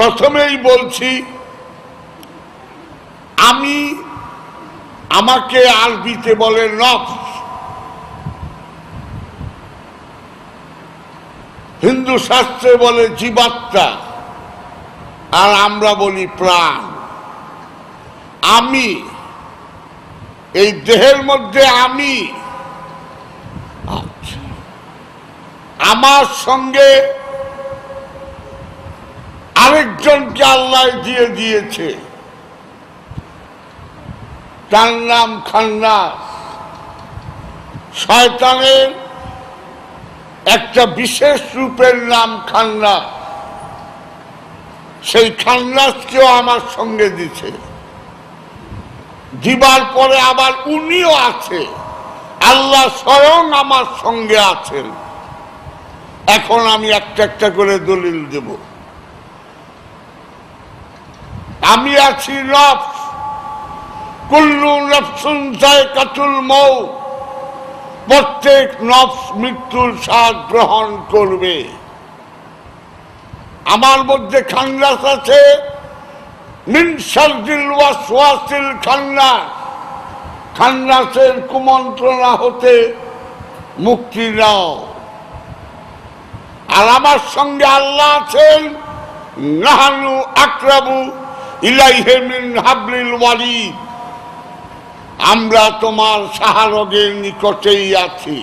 প্রথমেই বলছি, আমি আমাকে আরবিতে বলে নফস, হিন্দু শাস্ত্রে বলে জীবাত্মা, আর আমরা বলি প্রাণ। আমি এই দেহের মধ্যে আমি, আমার সঙ্গে আরেকজনকে আল্লাহ দিয়ে দিয়েছে, তার নাম খান্নাস। শয়তানের একটা বিশেষ রূপের নাম খান্নাস, সেই খান্নাসকেও আমার সঙ্গে দিছে। দিবার পরে আবার উনিও আছে, আল্লাহ স্বয়ং আমার সঙ্গে আছেন। এখন আমি একটা একটা করে দলিল দেব। আমি আছি নফস, কুল্লু নফসুন যায়কাতুল মউত, প্রত্যেক নফস মৃত্যুর স্বাদ গ্রহণ করবে। আমার মধ্যে খান্নাস আছে, মিন শাররিল ওয়াসওয়াসিল খান্নাস, খান্নাসের কুমন্ত্রণা হতে মুক্তি নাও। আর আমার সঙ্গে আল্লাহ আছেন, নাহানু আকরাবু ইলাইহি মিন হাবলিল ওয়ারিদ, আমরা তোমার শাহরগের নিকটেই আছি।